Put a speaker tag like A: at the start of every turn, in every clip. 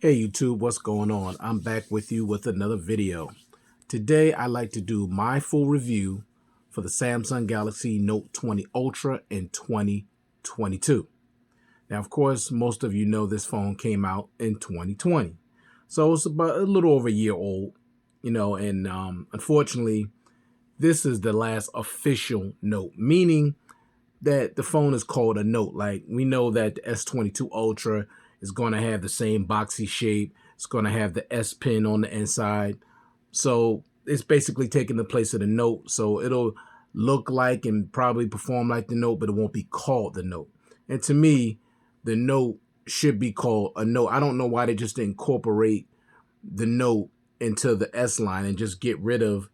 A: Hey YouTube, what's going on? I'm back with you with another video. Today I like to do my full review for the Samsung Galaxy Note 20 Ultra in 2022. Now of course most of you know this phone came out in 2020. So it's about a little over a year old, and unfortunately this is the last official Note, meaning that the phone is called a Note. Like, we know that the S22 Ultra is going to have the same boxy shape. It's going to have the S Pen on the inside. So it's basically taking the place of the Note. So it'll look like and probably perform like the Note, but it won't be called the Note. And to me, the Note should be called a Note. I don't know why they just incorporate the Note into the S line and just get rid of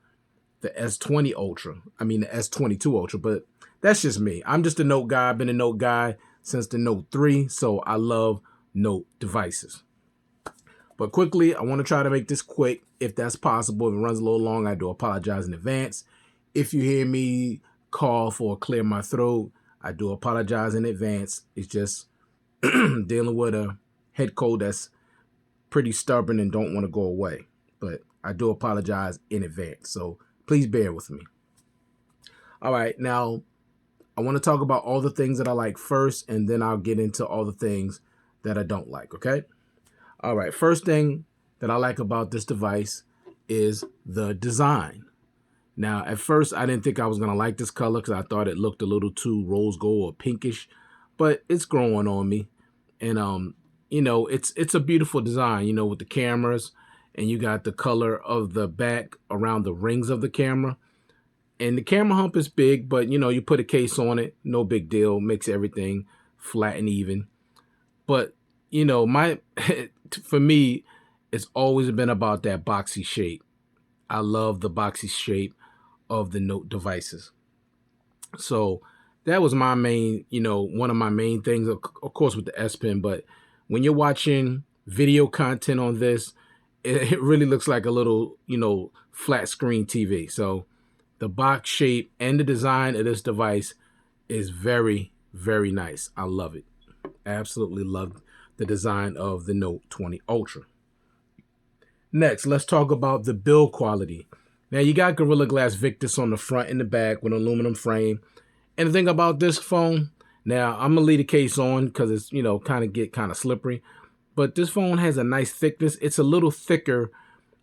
A: the S20 Ultra. I mean, the S22 Ultra, but that's just me. I'm just a Note guy. I've been a Note guy since the Note 3, so I love Note devices. But quickly, I want to try to make this quick if that's possible. If it runs a little long, I do apologize in advance. If you hear me cough or clear my throat, I do apologize in advance. It's just dealing with a head cold that's pretty stubborn and don't want to go away. But I do apologize in advance, so please bear with me. All right, now I want to talk about all the things that I like first, and then I'll get into all the things that I don't like, okay? All right, first thing that I like about this device is the design. Now, at first, I didn't think I was going to like this color because I thought it looked a little too rose gold or pinkish, but it's growing on me. And, it's a beautiful design, with the cameras, and you got the color of the back around the rings of the camera. And the camera hump is big, but, you put a case on it, no big deal, makes everything flat and even. But, for me, it's always been about that boxy shape. I love the boxy shape of the Note devices. So that was my main, one of my main things, of course, with the S Pen. But when you're watching video content on this, it really looks like a little, flat screen TV. So the box shape and the design of this device is very, very nice. I love it. Absolutely love the design of the Note 20 Ultra. Next, let's talk about the build quality. Now, you got Gorilla Glass Victus on the front and the back with an aluminum frame. And the thing about this phone, now I'm going to leave the case on because it's, kind of slippery. But this phone has a nice thickness. It's a little thicker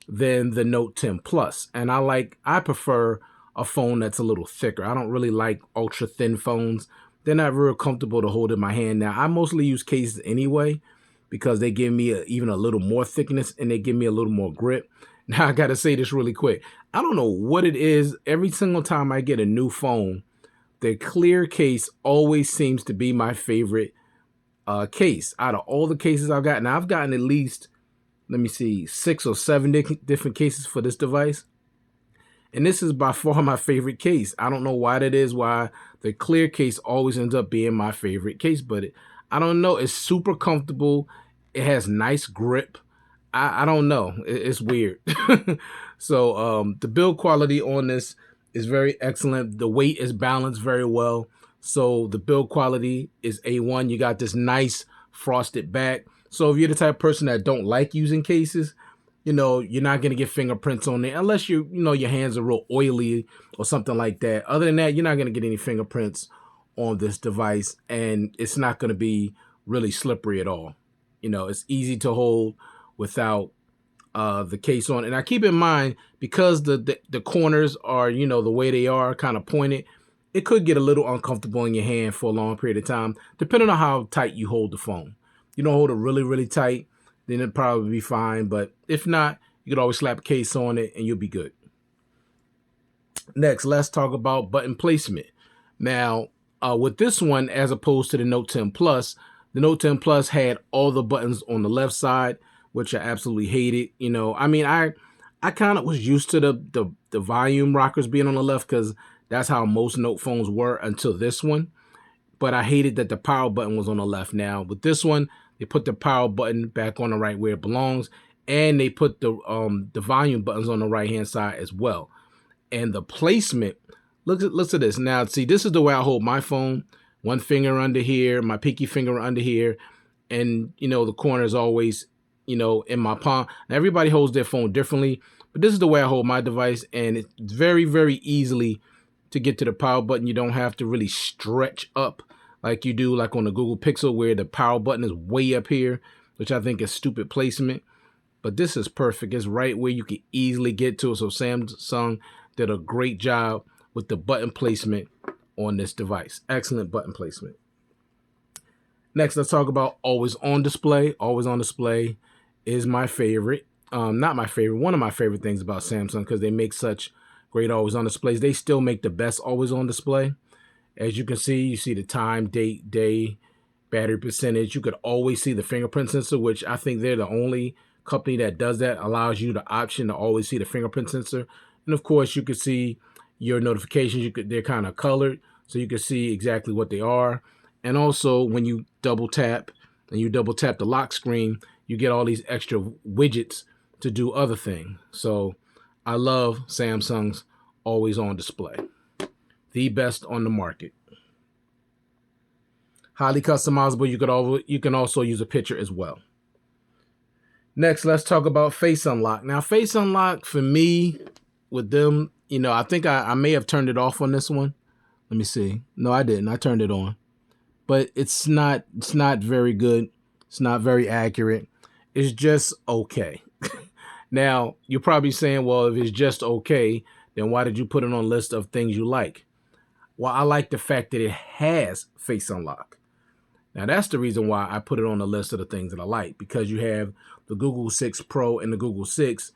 A: than the Note 10 Plus. And I prefer a phone that's a little thicker. I don't really like ultra thin phones. They're not real comfortable to hold in my hand. Now, I mostly use cases anyway because they give me even a little more thickness and they give me a little more grip. Now, I got to say this really quick. I don't know what it is. Every single time I get a new phone, the clear case always seems to be my favorite case. Out of all the cases I've gotten, I've gotten at least, let me see, 6 or 7 different cases for this device. And this is by far my favorite case. I don't know why that is, why the clear case always ends up being my favorite case, but I don't know. It's super comfortable. It has nice grip. I don't know. It's weird. So the build quality on this is very excellent. The weight is balanced very well. So the build quality is A1. You got this nice frosted back. So if you're the type of person that don't like using cases, you're not going to get fingerprints on there unless your hands are real oily or something like that. Other than that, you're not going to get any fingerprints on this device, and it's not going to be really slippery at all. It's easy to hold without the case on. And I keep in mind, because the corners are, the way they are kind of pointed, it could get a little uncomfortable in your hand for a long period of time, depending on how tight you hold the phone. You don't hold it really, really tight, then it'll probably be fine. But if not, you could always slap a case on it and you'll be good. Next, let's talk about button placement. Now, with this one, as opposed to the Note 10 Plus, the Note 10 Plus had all the buttons on the left side, which I absolutely hated. I kind of was used to the volume rockers being on the left because that's how most Note phones were until this one. But I hated that the power button was on the left. Now, with this one, they put the power button back on the right where it belongs, and they put the volume buttons on the right-hand side as well. And the placement, look at this. Now, see, this is the way I hold my phone. One finger under here, my pinky finger under here, and, the corner is always in my palm. Now, everybody holds their phone differently, but this is the way I hold my device, and it's very, very easily to get to the power button. You don't have to really stretch up like you do like on the Google Pixel, where the power button is way up here, which I think is stupid placement. But this is perfect. It's right where you can easily get to it. So Samsung did a great job with the button placement on this device. Excellent button placement. Next, let's talk about always on display. Always on display is my favorite. Not my favorite, one of my favorite things about Samsung, because they make such great always on displays. They still make the best always on display. As you can see, you see the time, date, day, battery percentage. You could always see the fingerprint sensor, which I think they're the only company that does that, allows you the option to always see the fingerprint sensor. And of course, you could see your notifications. They're kind of colored, so you can see exactly what they are. And also, when you double tap the lock screen, you get all these extra widgets to do other things. So I love Samsung's always on display. The best on the market. Highly customizable. You can also use a picture as well. Next, let's talk about Face Unlock. Now, Face Unlock for me, with them, I think I may have turned it off on this one. Let me see. No, I didn't. I turned it on. But it's not very good. It's not very accurate. It's just okay. Now, you're probably saying, well, if it's just okay, then why did you put it on a list of things you like? Well, I like the fact that it has Face Unlock. Now, that's the reason why I put it on the list of the things that I like, because you have the Google 6 Pro and the Google 6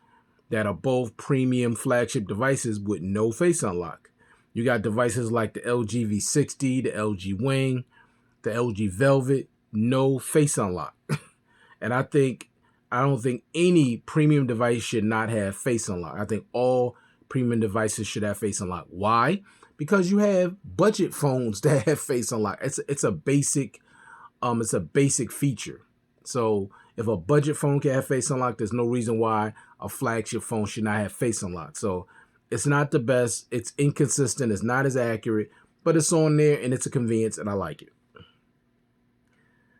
A: that are both premium flagship devices with no Face Unlock. You got devices like the LG V60, the LG Wing, the LG Velvet, no Face Unlock. And I don't think any premium device should not have Face Unlock. I think all premium devices should have Face Unlock. Why? Because you have budget phones that have Face Unlock. It's a basic feature. So if a budget phone can have Face Unlock, there's no reason why a flagship phone should not have Face Unlock. So it's not the best. It's inconsistent. It's not as accurate, but it's on there and it's a convenience and I like it.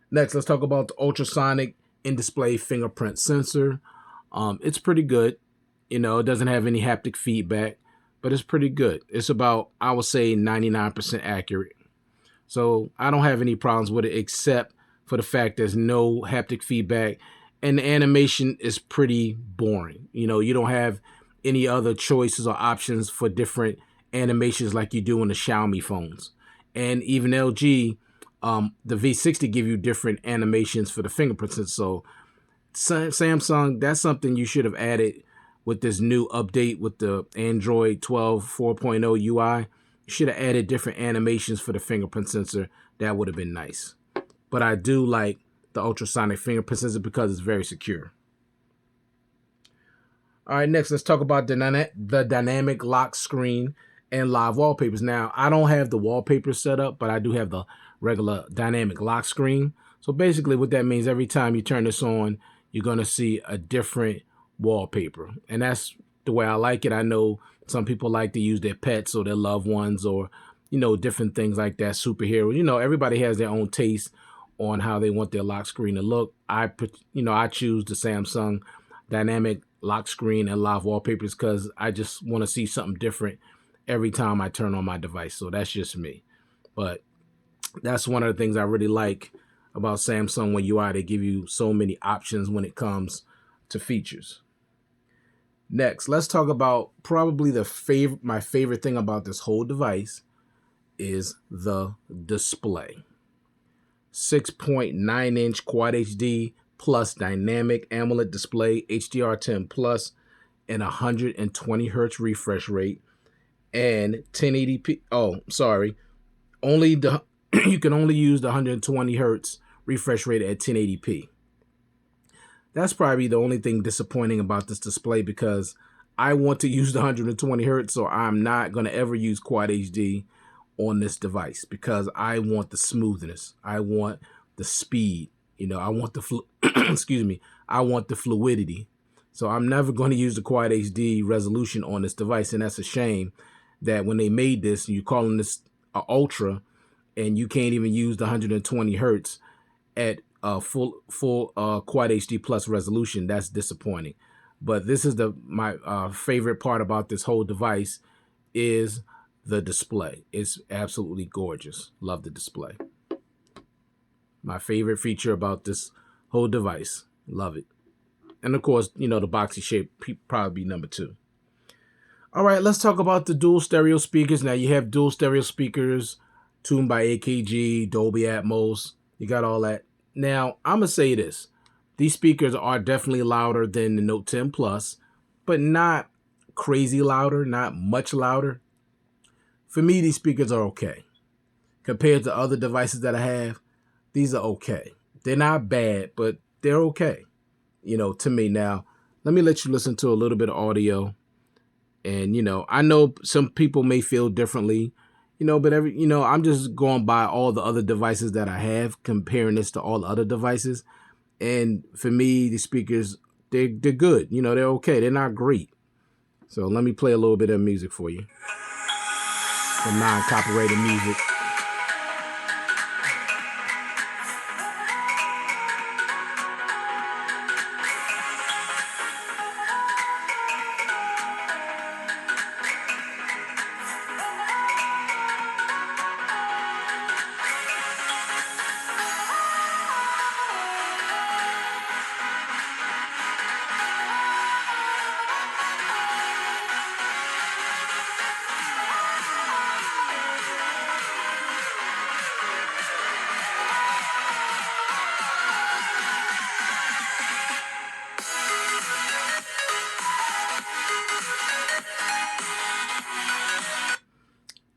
A: Next, let's talk about the ultrasonic in-display fingerprint sensor. It's pretty good. It doesn't have any haptic feedback, but it's pretty good. It's about, I would say, 99% accurate. So I don't have any problems with it, except for the fact there's no haptic feedback and the animation is pretty boring. You don't have any other choices or options for different animations like you do in the Xiaomi phones. And even LG, the V60 give you different animations for the fingerprint sensor. So Samsung, that's something you should have added with this new update with the Android 12 4.0 UI. You should have added different animations for the fingerprint sensor. That would have been nice. But I do like the ultrasonic fingerprint sensor because it's very secure. All right, next let's talk about the dynamic lock screen and live wallpapers. Now, I don't have the wallpaper set up, but I do have the regular dynamic lock screen. So basically what that means, every time you turn this on, you're going to see a different wallpaper. And that's the way I like it. I know some people like to use their pets or their loved ones or, different things like that, superheroes. Everybody has their own taste on how they want their lock screen to look. I choose the Samsung dynamic lock screen and live wallpapers because I just want to see something different every time I turn on my device. So that's just me. But that's one of the things I really like about Samsung One UI. They give you so many options when it comes to features. Next, let's talk about probably my favorite thing about this whole device is the display. 6.9-inch Quad HD plus dynamic AMOLED display, HDR10 plus, and 120 hertz refresh rate, and 1080p. Oh, sorry. You can only use the 120 hertz refresh rate at 1080p. That's probably the only thing disappointing about this display, because I want to use the 120 hertz, so I'm not going to ever use Quad HD on this device because I want the smoothness. I want the speed. I want the excuse me. I want the fluidity. So I'm never going to use the Quad HD resolution on this device, and that's a shame that when they made this, you're calling this an Ultra, and you can't even use the 120 hertz at full Quad HD plus resolution. That's disappointing. But this is my favorite part about this whole device is the display. It's absolutely gorgeous. Love the display. My favorite feature about this whole device. Love it. And of course, the boxy shape probably be number 2. All right, let's talk about the dual stereo speakers. Now, you have dual stereo speakers tuned by AKG, Dolby Atmos. You got all that. Now, I'm going to say this. These speakers are definitely louder than the Note 10 Plus, but not crazy louder, not much louder. For me, these speakers are okay. Compared to other devices that I have, these are okay. They're not bad, but they're okay, to me. Now, let me let you listen to a little bit of audio. And, I know some people may feel differently, but I'm just going by all the other devices that I have, comparing this to all the other devices. And for me, the speakers, they're good. They're okay. They're not great. So let me play a little bit of music for you. Some non-copyrighted music.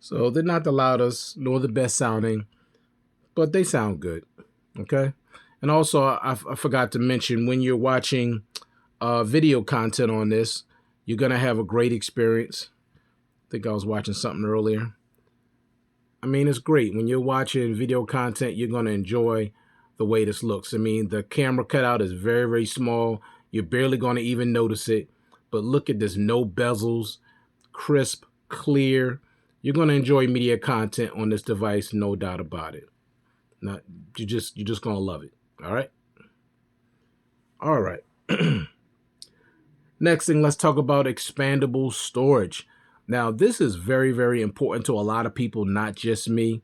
A: So they're not the loudest nor the best sounding, but they sound good. Okay. And also, I forgot to mention, when you're watching video content on this, you're going to have a great experience. I think I was watching something earlier. I mean, it's great. When you're watching video content, you're going to enjoy the way this looks. I mean, the camera cutout is very, very small. You're barely going to even notice it. But look at this, no bezels, crisp, clear. You're going to enjoy media content on this device, no doubt about it. Not, you're just going to love it. All right? All right. Next thing, let's talk about expandable storage. Now, this is very, very important to a lot of people, not just me.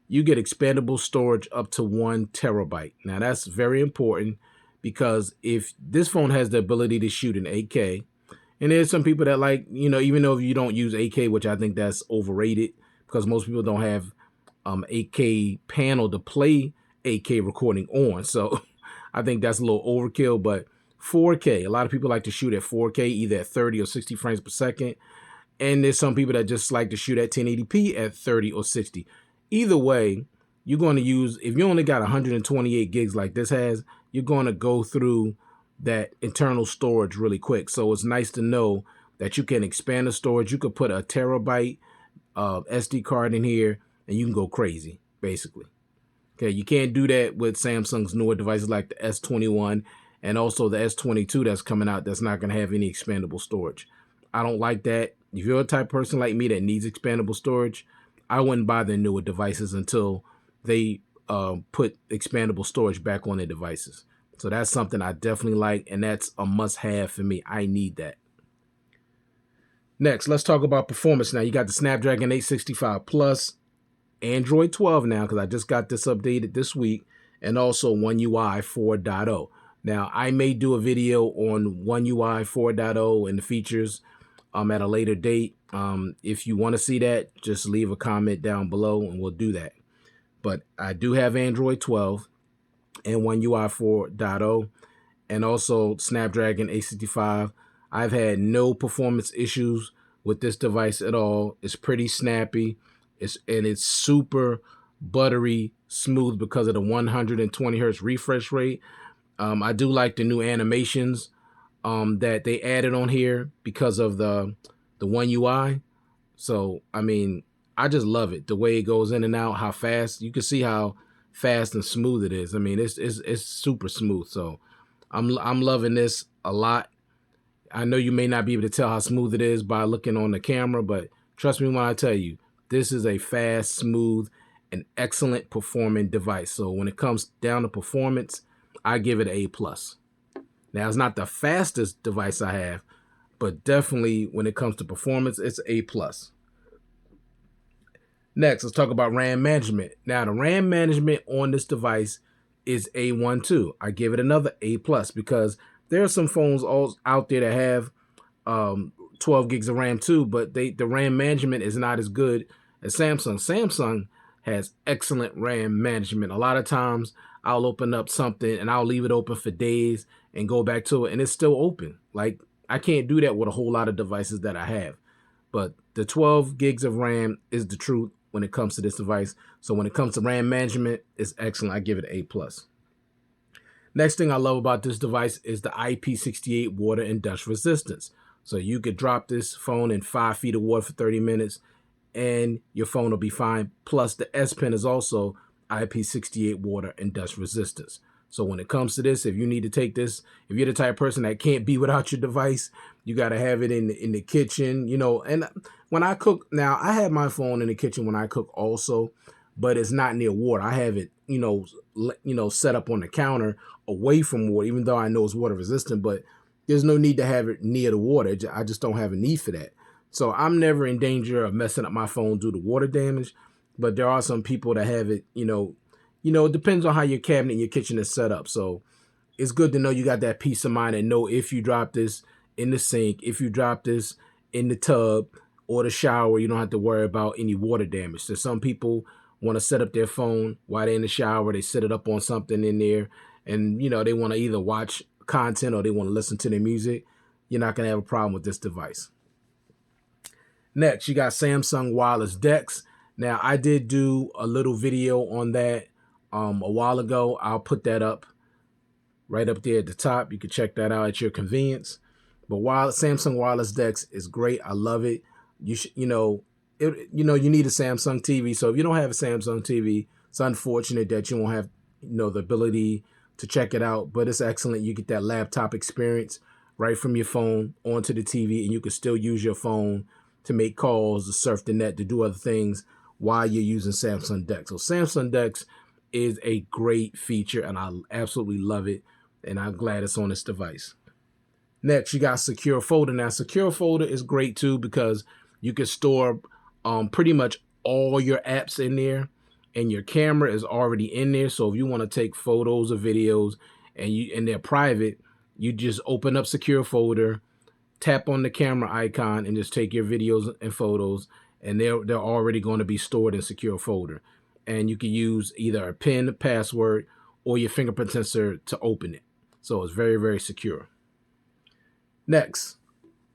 A: You get expandable storage up to 1 terabyte. Now, that's very important because if this phone has the ability to shoot in 8K, and there's some people that like, even though you don't use 8K, which I think that's overrated because most people don't have 8K panel to play 8K recording on. So I think that's a little overkill, but 4K, a lot of people like to shoot at 4K, either at 30 or 60 frames per second. And there's some people that just like to shoot at 1080p at 30 or 60. Either way, you're going to use, if you only got 128 gigs like this has, you're going to go through that internal storage really quick. So it's nice to know that you can expand the storage. You could put a terabyte SD card in here and you can go crazy, basically. Okay, you can't do that with Samsung's newer devices like the S21 and also the S22 that's coming out that's not going to have any expandable storage. I don't like that. If you're a type of person like me that needs expandable storage, I wouldn't buy their newer devices until they put expandable storage back on their devices. So that's something I definitely like, and that's a must-have for me. I need that. Next, let's talk about performance. Now, you got the Snapdragon 865 Plus, Android 12 now, because I just got this updated this week, and also One UI 4.0. Now, I may do a video on One UI 4.0 and the features at a later date. If you want to see that, just leave a comment down below, and we'll do that. But I do have Android 12 and One UI 4.0, and also Snapdragon 865. I've had no performance issues with this device at all. It's pretty snappy. It's super buttery smooth because of the 120 hertz refresh rate. I do like the new animations that they added on here because of the One UI. So, I mean, I just love it. The way it goes in and out, how fast. You can see how fast and smooth it is. I mean, it's super smooth. So I'm loving this a lot. I know you may not be able to tell how smooth it is by looking on the camera, but trust me when I tell you, this is a fast, smooth, an excellent performing device. So when it comes down to performance, I give it an A plus. Now, it's not the fastest device I have, but definitely when it comes to performance, it's A plus. Next, let's talk about RAM management. Now, the RAM management on this device is A1 too. I give it another A plus because there are some phones out there that have 12 gigs of RAM too, but the RAM management is not as good as Samsung. Samsung has excellent RAM management. A lot of times I'll open up something and I'll leave it open for days and go back to it and it's still open. Like, I can't do that with a whole lot of devices that I have. But the 12 gigs of RAM is the truth when it comes to this device. So when it comes to RAM management, it's excellent. I give it an A plus. Next thing I love about this device is the IP68 water and dust resistance. So you could drop this phone in 5 feet of water for 30 minutes and your phone will be fine. Plus the S Pen is also IP68 water and dust resistance. So when it comes to this, if you need to take this, if you're the type of person that can't be without your device, you got to have it in the kitchen, you know. And when I cook, now I have my phone in the kitchen when I cook also, but it's not near water. I have it, set up on the counter away from water, even though I know it's water resistant, but there's no need to have it near the water. I just don't have a need for that. So I'm never in danger of messing up my phone due to water damage, but there are some people that have it, it depends on how your cabinet in your kitchen is set up. So it's good to know you got that peace of mind and know if you drop this in the sink, if you drop this in the tub or the shower, you don't have to worry about any water damage. So some people want to set up their phone while they're in the shower. They set it up on something in there and, they want to either watch content or they want to listen to their music. You're not going to have a problem with this device. Next, you got Samsung wireless DeX. Now, I did do a little video on that a while ago. I'll put that up right up there at the top. You can check that out at your convenience. But Samsung wireless DeX is great. I love it. You need a Samsung TV. So if you don't have a Samsung TV, it's unfortunate that you won't have the ability to check it out. But it's excellent. You get that laptop experience right from your phone onto the TV, and you can still use your phone to make calls, to surf the net, to do other things while you're using Samsung DeX. So Samsung DeX is a great feature, and I absolutely love it, and I'm glad it's on this device. Next, you got Secure Folder. Now, Secure Folder is great too because you can store pretty much all your apps in there, and your camera is already in there. So if you want to take photos or videos and they're private, you just open up Secure Folder, tap on the camera icon, and just take your videos and photos, and they're already going to be stored in Secure Folder. And you can use either a PIN, password, or your fingerprint sensor to open it. So it's very, very secure. Next,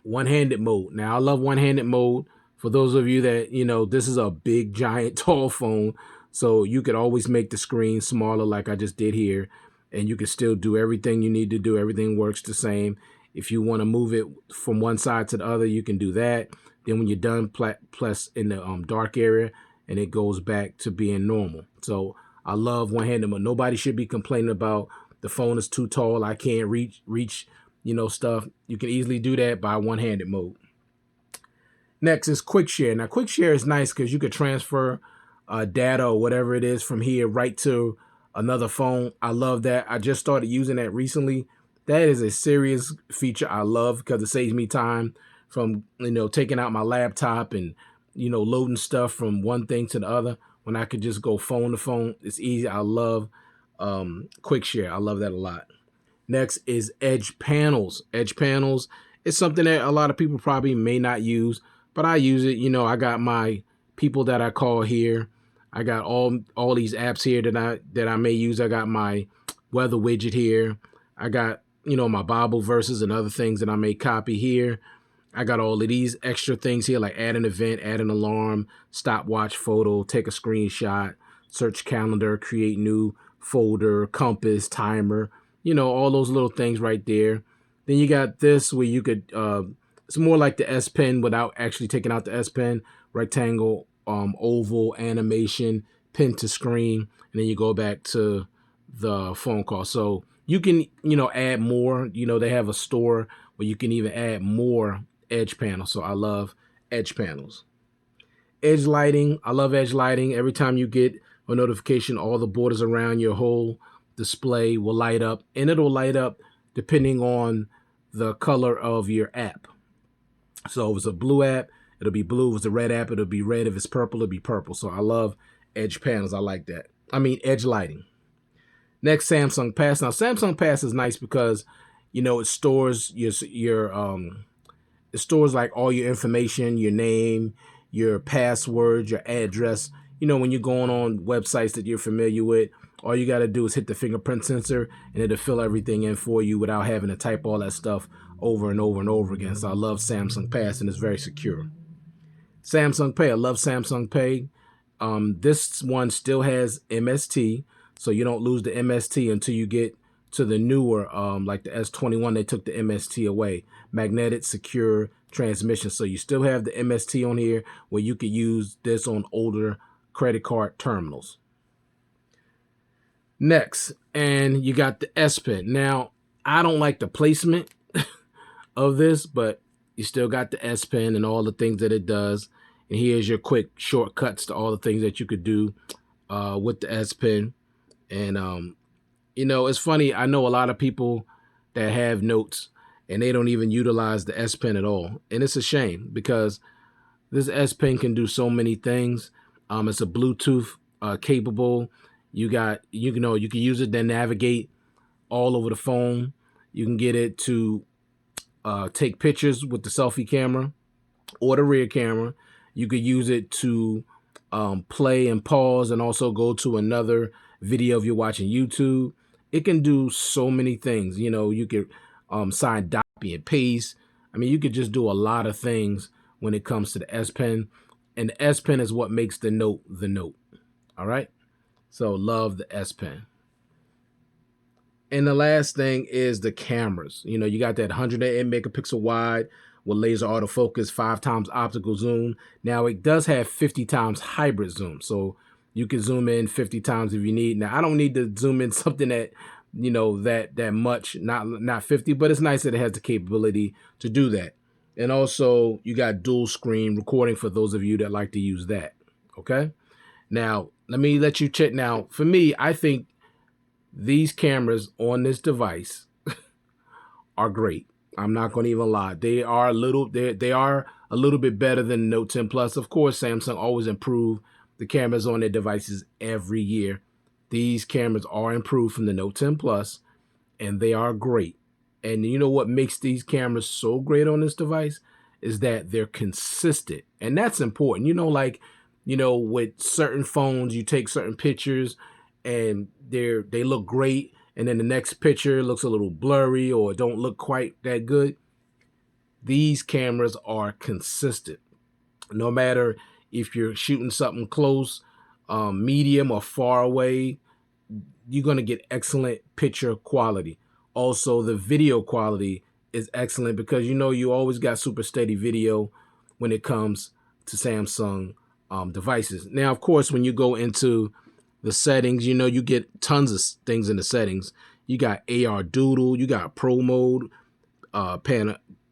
A: one-handed mode. Now, I love one-handed mode. For those of you that, this is a big, giant, tall phone, so you could always make the screen smaller like I just did here, and you can still do everything you need to do. Everything works the same. If you want to move it from one side to the other, you can do that. Then when you're done, press in the dark area, and it goes back to being normal. So I love one-handed mode. Nobody should be complaining about the phone is too tall, I can't reach, stuff. You can easily do that by one-handed mode. Next is Quick Share. Now, Quick Share is nice because you could transfer data or whatever it is from here right to another phone. I love that. I just started using that recently. That is a serious feature I love because it saves me time from, taking out my laptop and, loading stuff from one thing to the other. When I could just go phone to phone, it's easy. I love Quick Share. I love that a lot. Next is Edge Panels. Edge Panels is something that a lot of people probably may not use, but I use it. I got my people that I call here. I got all these apps here that I may use. I got my weather widget here. I got, my Bible verses and other things that I may copy here. I got all of these extra things here, like add an event, add an alarm, stopwatch, photo, take a screenshot, search calendar, create new folder, compass, timer, all those little things right there. Then you got this where you could, it's more like the S Pen without actually taking out the S Pen, rectangle, oval, animation, pin to screen, and then you go back to the phone call. So you can, add more. They have a store where you can even add more edge panels. So I love edge panels. Edge lighting. I love edge lighting. Every time you get a notification. All the borders around your whole display will light up, and it'll light up depending on the color of your app. So if it's a blue app, it'll be blue. If it's a red app, it'll be red. If it's purple, it'll be purple. So I love edge panels. I like that. I mean, edge lighting. Next, Samsung Pass. Now, Samsung Pass is nice because, it stores it stores like all your information, your name, your password, your address. When you're going on websites that you're familiar with, all you got to do is hit the fingerprint sensor and it'll fill everything in for you without having to type all that stuff over and over and over again. So I love Samsung Pass, and it's very secure. Samsung Pay. I love Samsung Pay. This one still has MST, so you don't lose the MST until you get to the newer, like the S21. They took the MST away. Magnetic Secure Transmission. So you still have the MST on here where you could use this on older credit card terminals. Next, and you got the S Pen. Now, I don't like the placement of this, but you still got the S Pen and all the things that it does. And here's your quick shortcuts to all the things that you could do with the S Pen. And, it's funny. I know a lot of people that have notes and they don't even utilize the S Pen at all. And it's a shame because this S Pen can do so many things. It's a Bluetooth capable. You can use it to navigate all over the phone. You can get it to take pictures with the selfie camera or the rear camera. You could use it to play and pause and also go to another video if you're watching YouTube. It can do so many things. You could sign, copy, and paste. I mean, you could just do a lot of things when it comes to the S Pen. And the S Pen is what makes the Note the Note. All right? So love the S Pen. And the last thing is the cameras. You got that 108 megapixel wide with laser autofocus, 5x optical zoom. Now, it does have 50 times hybrid zoom. So you can zoom in 50 times if you need. Now, I don't need to zoom in something that, that much, not 50, but it's nice that it has the capability to do that. And also, you got dual screen recording for those of you that like to use that. Okay? Now, let me let you check. Now, for me, I think these cameras on this device are great. I'm not going to even lie. They are a little bit better than Note 10 Plus. Of course, Samsung always improve the cameras on their devices every year. These cameras are improved from the Note 10 Plus, and they are great. And you know what makes these cameras so great on this device is that they're consistent. And that's important. With certain phones, you take certain pictures and they look great, and then the next picture looks a little blurry or don't look quite that good. These cameras are consistent. No matter if you're shooting something close, medium, or far away, you're going to get excellent picture quality. Also, the video quality is excellent because you always got super steady video when it comes to Samsung devices. Now, of course, when you go into the settings, you get tons of things in the settings. You got AR Doodle, you got Pro Mode,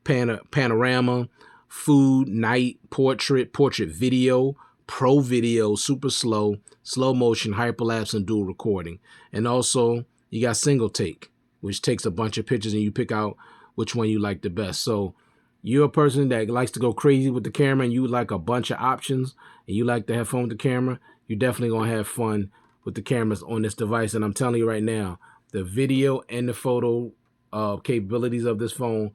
A: Panorama, Food, Night, Portrait Video, Pro Video, Super Slow, Slow Motion, Hyperlapse, and Dual Recording. And also, you got Single Take, which takes a bunch of pictures and you pick out which one you like the best. So you're a person that likes to go crazy with the camera and you like a bunch of options and you like to have fun with the camera, you're definitely going to have fun with the cameras on this device. And I'm telling you right now, the video and the photo capabilities of this phone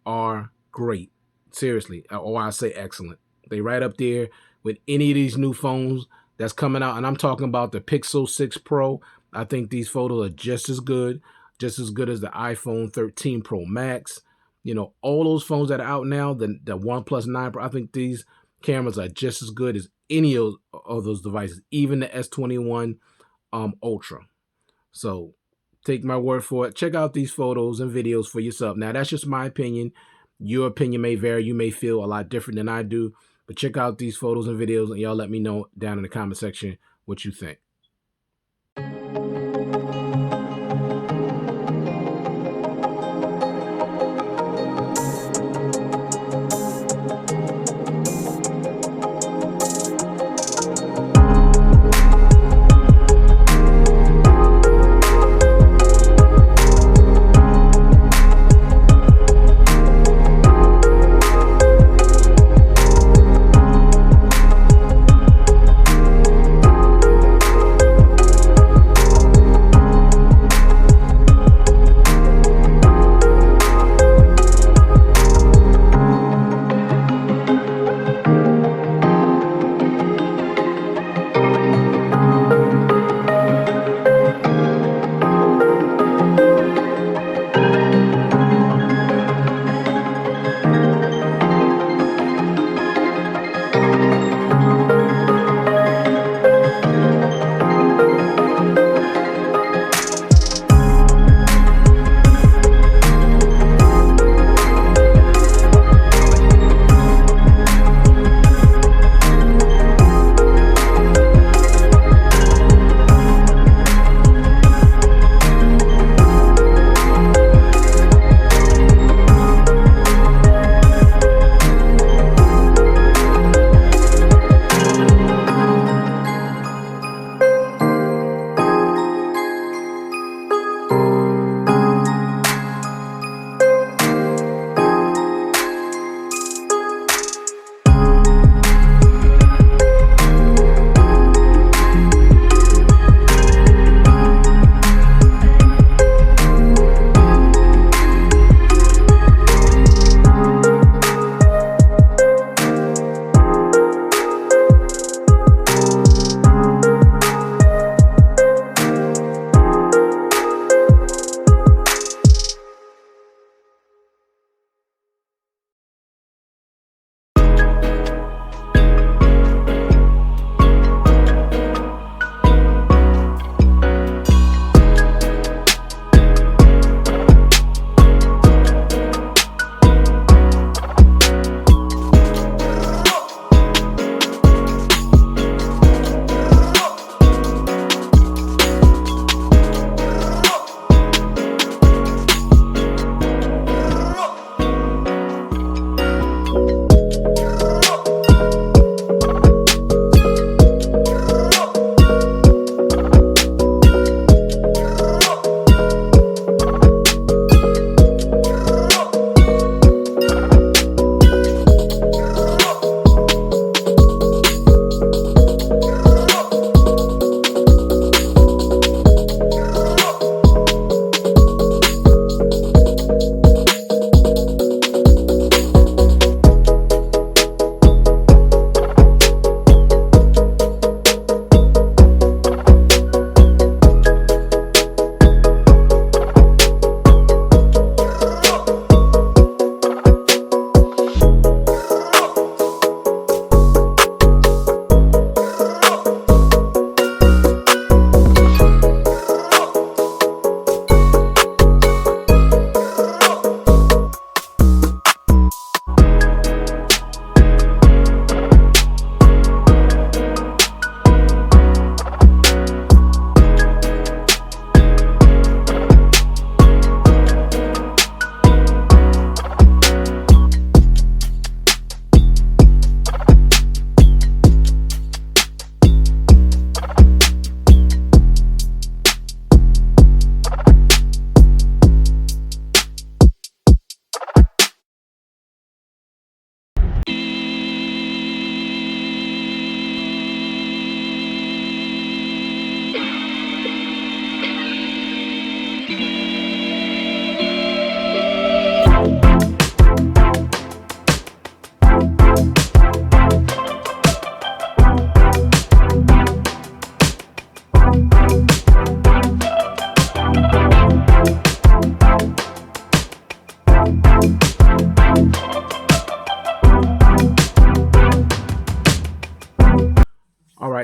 A: are great. Seriously, or I say excellent. They right up there with any of these new phones that's coming out. And I'm talking about the Pixel 6 Pro. I think these photos are just as good as the iPhone 13 Pro Max. All those phones that are out now, the OnePlus 9 Pro, I think these cameras are just as good as any of those devices, even the S21 Ultra. So take my word for it. Check out these photos and videos for yourself. Now, that's just my opinion. Your opinion may vary. You may feel a lot different than I do. But check out these photos and videos, and y'all let me know down in the comment section what you think.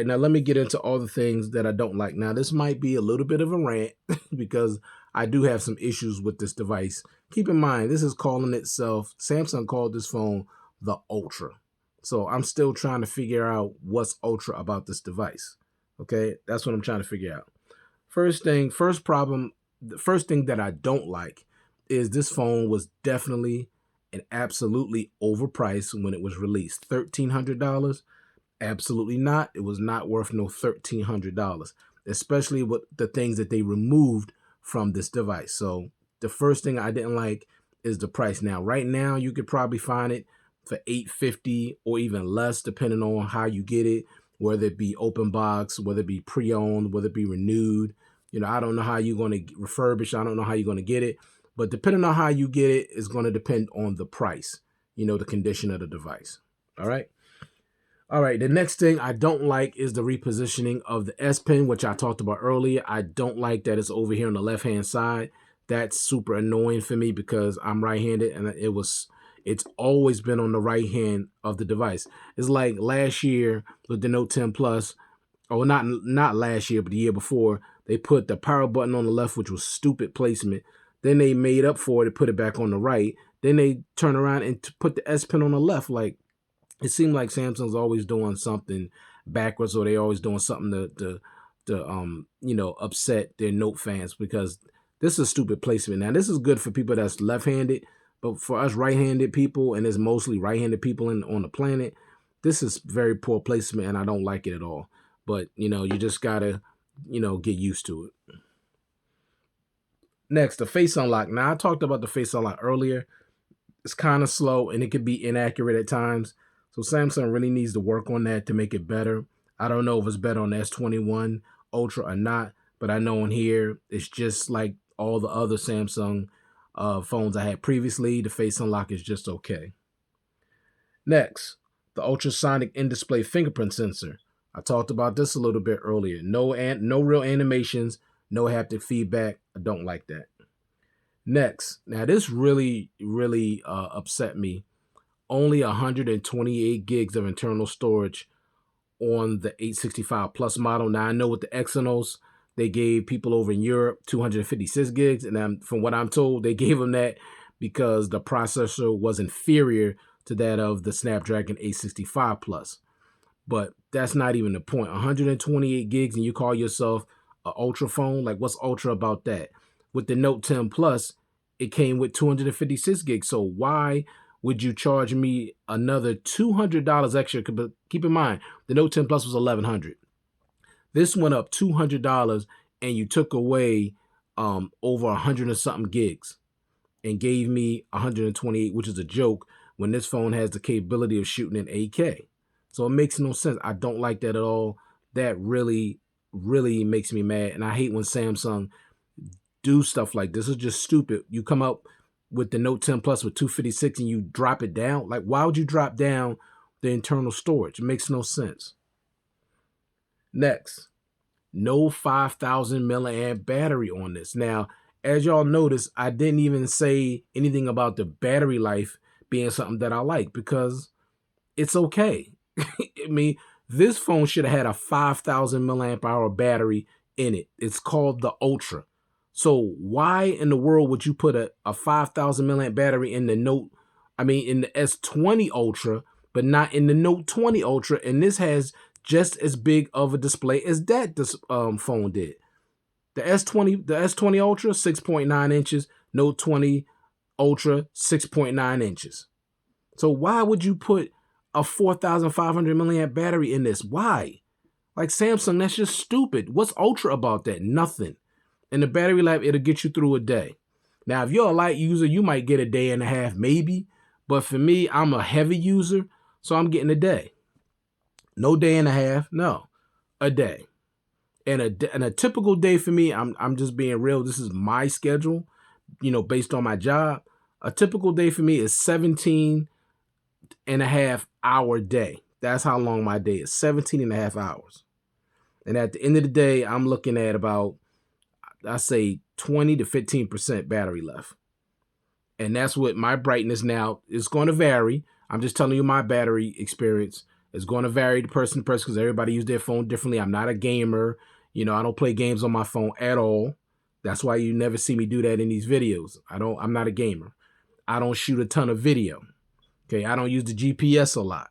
A: right, now let me get into all the things that I don't like. Now, this might be a little bit of a rant because I do have some issues with this device. Keep in mind, this is calling itself, Samsung called this phone the Ultra. So I'm still trying to figure out what's Ultra about this device. Okay, that's what I'm trying to figure out. First problem, the first thing that I don't like is this phone was definitely and absolutely overpriced when it was released. $1,300? Absolutely not. It was not worth no $1,300, especially with the things that they removed from this device. So the first thing I didn't like is the price. Now, right now, you could probably find it for $850 or even less, depending on how you get it, whether it be open box, whether it be pre-owned, whether it be renewed. I don't know how you're going to refurbish. I don't know how you're going to get it. But depending on how you get it is going to depend on the price, the condition of the device. All right. All right, the next thing I don't like is the repositioning of the S Pen, which I talked about earlier. I don't like that it's over here on the left-hand side. That's super annoying for me because I'm right-handed, and it's always been on the right hand of the device. It's like last year with the Note 10 Plus, or not last year, but the year before, they put the power button on the left, which was stupid placement. Then they made up for it to put it back on the right. Then they turn around and put the S Pen on the left. Like, it seemed like Samsung's always doing something backwards, or they always doing something to upset their Note fans, because this is stupid placement. Now, this is good for people that's left-handed, but for us right-handed people, and there's mostly right-handed people on the planet, this is very poor placement, and I don't like it at all. But you just gotta get used to it. Next, the face unlock. Now, I talked about the face unlock earlier. It's kind of slow and it could be inaccurate at times. So Samsung really needs to work on that to make it better. I don't know if it's better on the S21 Ultra or not, but I know in here it's just like all the other Samsung phones I had previously. The face unlock is just okay. Next, the ultrasonic in-display fingerprint sensor. I talked about this a little bit earlier. No real animations, no haptic feedback. I don't like that. Next, now this really upset me. Only 128 gigs of internal storage on the 865 Plus model. Now, I know with the Exynos, they gave people over in Europe 256 gigs. And from what I'm told, they gave them that because the processor was inferior to that of the Snapdragon 865 Plus. But that's not even the point. 128 gigs and you call yourself an Ultra phone? Like, what's Ultra about that? With the Note 10 Plus, it came with 256 gigs. So why would you charge me another $200 extra? But keep in mind, the Note 10 Plus was $1,100. This went up $200, and you took away over 100 and something gigs and gave me 128, which is a joke when this phone has the capability of shooting in 8K. So it makes no sense. I don't like that at all. That really makes me mad, and I hate when Samsung do stuff like this. It's just stupid. You come up with the Note 10 Plus with 256 and you drop it down. Like, why would you drop down the internal storage? It makes no sense. Next, no 5,000 milliamp battery on this. Now, as y'all notice, I didn't even say anything about the battery life being something that I like, because it's okay. I mean, this phone should have had a 5,000 milliamp hour battery in it. It's called the Ultra. So why in the world would you put a 5,000 milliamp battery in the in the S20 Ultra, but not in the Note 20 Ultra? And this has just as big of a display as that phone did. The S20 Ultra, 6.9 inches. Note 20 Ultra, 6.9 inches. So why would you put a 4,500 milliamp battery in this? Why? Like, Samsung, that's just stupid. What's Ultra about that? Nothing. And the battery life, it'll get you through a day. Now, if you're a light user, you might get a day and a half, maybe. But for me, I'm a heavy user, so I'm getting a day. No day and a half, no, a day. And a typical day for me, I'm just being real. This is my schedule, based on my job. A typical day for me is 17 and a half hour day. That's how long my day is, 17 and a half hours. And at the end of the day, I'm looking at about, I say 20 to 15% battery left. And that's what my brightness now is going to vary. I'm just telling you my battery experience. It's going to vary person to person because everybody use their phone differently. I'm not a gamer. You know, I don't play games on my phone at all. That's why you never see me do that in these videos. I'm not a gamer. I don't shoot a ton of video. Okay. I don't use the GPS a lot.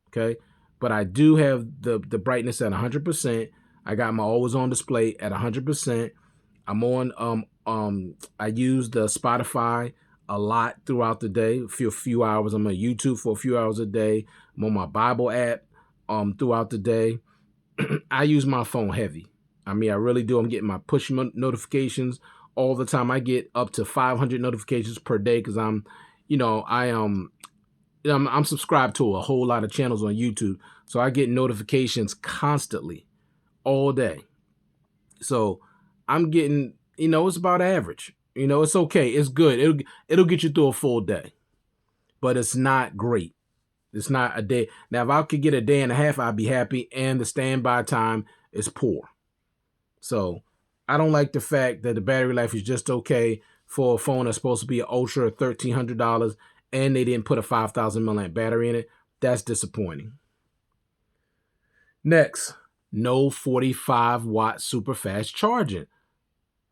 A: Okay. But I do have the brightness at 100%. I got my always on display at 100%. I'm on I use the Spotify a lot throughout the day, a few hours. I'm on YouTube for a few hours a day. I'm on my Bible app throughout the day. I use my phone heavy. I mean, I really do. I'm getting my push notifications all the time. I get up to 500 notifications per day because I'm subscribed to a whole lot of channels on YouTube, so I get notifications constantly all day. So I'm getting, it's about average. It's okay. It's good. It'll get you through a full day, but it's not great. It's not a day. Now, if I could get a day and a half, I'd be happy. And the standby time is poor. So I don't like the fact that the battery life is just okay for a phone that's supposed to be an Ultra $1,300 and they didn't put a 5,000 milliamp battery in it. That's disappointing. Next, no 45-watt super fast charging.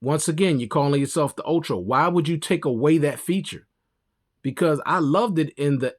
A: Once again, you're calling yourself the Ultra. Why would you take away that feature? Because I loved it in the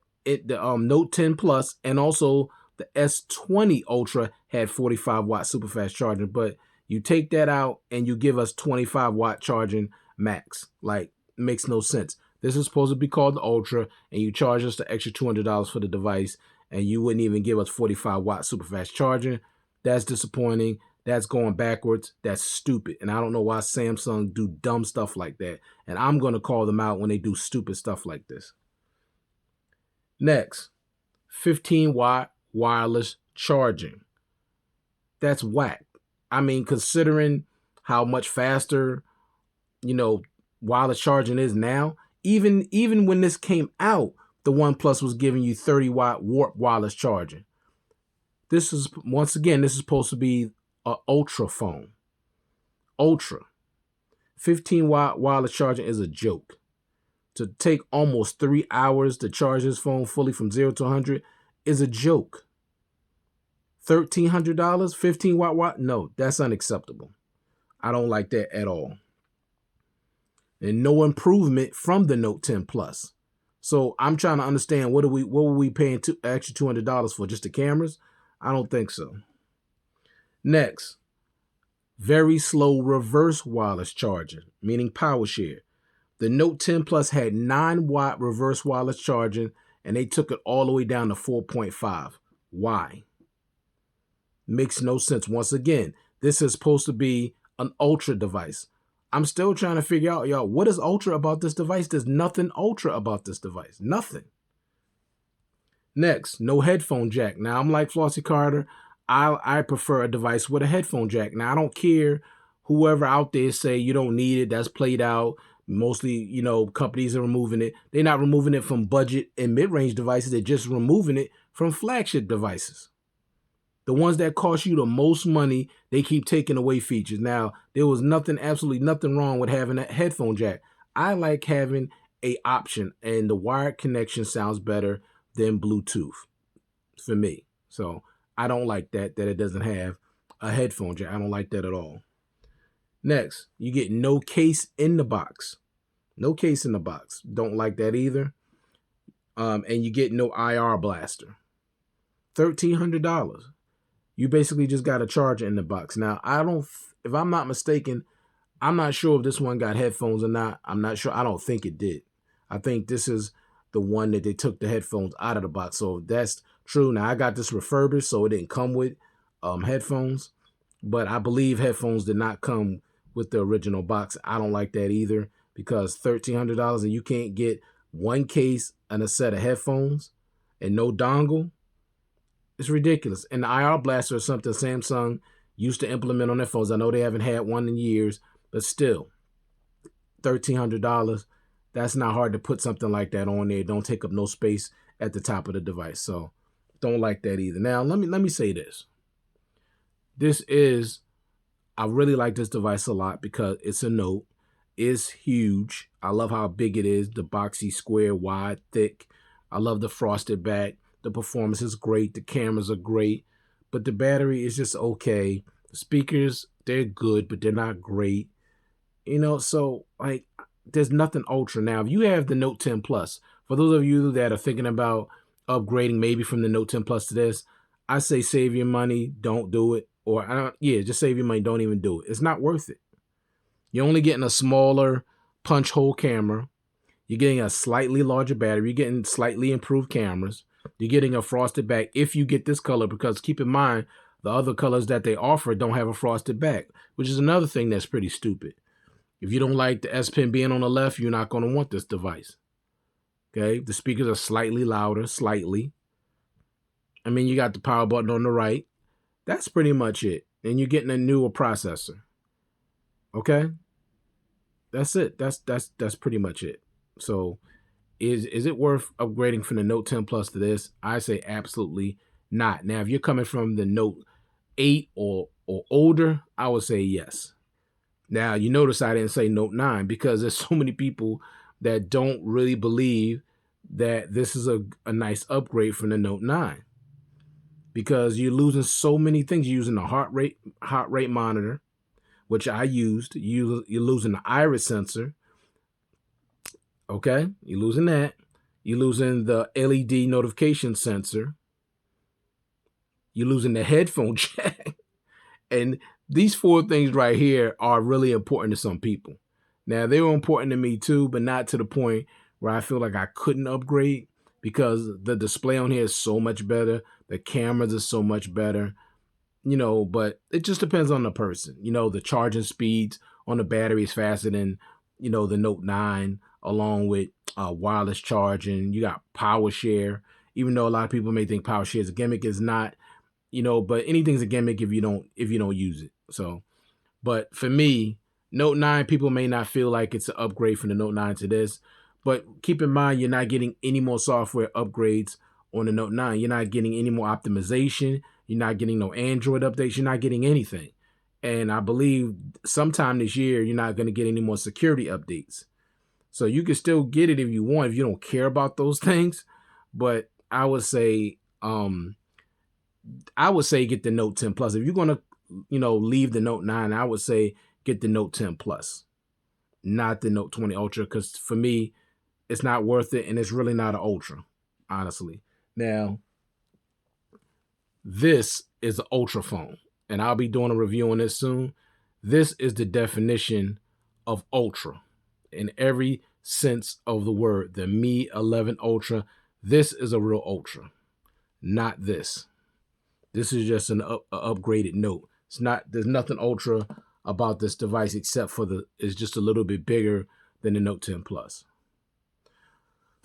A: Note 10 Plus, and also the S20 Ultra had 45-watt super fast charging. But you take that out and you give us 25-watt charging max. Like, it makes no sense. This is supposed to be called the Ultra, and you charge us the extra $200 for the device, and you wouldn't even give us 45-watt super fast charging. That's disappointing. That's going backwards. That's stupid. And I don't know why Samsung do dumb stuff like that. And I'm going to call them out when they do stupid stuff like this. Next, 15-watt wireless charging. That's whack. I mean, considering how much faster, wireless charging is now, even when this came out, the OnePlus was giving you 30-watt warp wireless charging. This is, once again, this is supposed to be an Ultra phone. Ultra. 15-watt wireless charging is a joke. To take almost 3 hours to charge this phone fully from 0 to 100 is a joke. $1,300, 15-watt? No, that's unacceptable. I don't like that at all. And no improvement from the Note 10 Plus. So I'm trying to understand what were we paying extra $200 for? Just the cameras? I don't think so. Next, very slow reverse wireless charging, meaning power share. The Note 10 Plus had 9-watt reverse wireless charging, and they took it all the way down to 4.5. Why? Makes no sense. Once again, this is supposed to be an Ultra device. I'm still trying to figure out, y'all, what is Ultra about this device? There's nothing Ultra about this device. Nothing. Next, no headphone jack. Now, I'm like Flossie Carter. I prefer a device with a headphone jack. Now, I don't care whoever out there say you don't need it. That's played out. Mostly, companies are removing it. They're not removing it from budget and mid-range devices. They're just removing it from flagship devices. The ones that cost you the most money, they keep taking away features. Now, there was absolutely nothing wrong with having a headphone jack. I like having an option, and the wired connection sounds better than Bluetooth for me. So I don't like that it doesn't have a headphone jack. I don't like that at all. Next, you get no case in the box. No case in the box. Don't like that either. And you get no IR blaster. $1,300. You basically just got a charger in the box. Now, if I'm not mistaken, I'm not sure if this one got headphones or not. I'm not sure. I don't think it did. I think this is the one that they took the headphones out of the box. So if that's true. Now, I got this refurbished, so it didn't come with headphones. But I believe headphones did not come with the original box. I don't like that either, because $1,300 and you can't get one case and a set of headphones and no dongle. It's ridiculous. And the IR blaster is something Samsung used to implement on their phones. I know they haven't had one in years, but still, $1,300. That's not hard to put something like that on there. Don't take up no space at the top of the device. So don't like that either. Now, let me say this. I really like this device a lot because it's a Note. It's huge. I love how big it is. The boxy, square, wide, thick. I love the frosted back. The performance is great. The cameras are great, but the battery is just okay. The speakers, they're good, but they're not great. So like there's nothing ultra. Now, if you have the Note 10 Plus, for those of you that are thinking about upgrading maybe from the Note 10 Plus to this, I say save your money, don't do it. Or just save your money, don't even do it. It's not worth it. You're only getting a smaller punch hole camera. You're getting a slightly larger battery. You're getting slightly improved cameras. You're getting a frosted back if you get this color, because keep in mind, the other colors that they offer don't have a frosted back, which is another thing that's pretty stupid. If you don't like the S Pen being on the left, you're not going to want this device. Okay, the speakers are slightly louder, slightly. I mean, you got the power button on the right. That's pretty much it. And you're getting a newer processor. Okay, that's it. That's pretty much it. So, is it worth upgrading from the Note 10 Plus to this? I say absolutely not. Now, if you're coming from the Note 8 or older, I would say yes. Now, you notice I didn't say Note 9 because there's so many people that don't really believe that this is a nice upgrade from the Note 9, because you're losing so many things. You're using the heart rate monitor, which I used. You're losing the iris sensor. Okay, you're losing that. You're losing the LED notification sensor. You're losing the headphone jack. And these four things right here are really important to some people. Now, they were important to me too, but not to the point where I feel like I couldn't upgrade, because the display on here is so much better. The cameras are so much better, but it just depends on the person. The charging speeds on the battery is faster than, the Note 9, along with wireless charging. You got power share, even though a lot of people may think power share is a gimmick. It's not. But anything's a gimmick if you don't use it. So, but for me, Note 9, people may not feel like it's an upgrade from the Note 9 to this, but keep in mind, you're not getting any more software upgrades on the Note 9. You're not getting any more optimization. You're not getting no Android updates. You're not getting anything. And I believe sometime this year, you're not going to get any more security updates. So you can still get it if you want, if you don't care about those things. But I would say get the Note 10 Plus. If you're going to, leave the Note 9, I would say get the Note 10 Plus, not the Note 20 Ultra, because for me, it's not worth it, and it's really not an Ultra, honestly. Now, this is an Ultra phone, and I'll be doing a review on this soon. This is the definition of Ultra in every sense of the word. The Mi 11 Ultra, this is a real Ultra, not this. This is just an upgraded Note. It's not. There's nothing ultra about this device except for it's just a little bit bigger than the Note 10 Plus.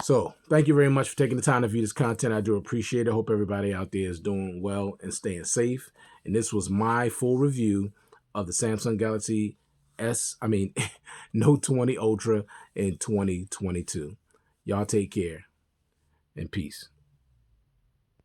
A: So thank you very much for taking the time to view this content. I do appreciate it. Hope everybody out there is doing well and staying safe. And this was my full review of the Samsung Galaxy Note 20 Ultra in 2022. Y'all take care and peace.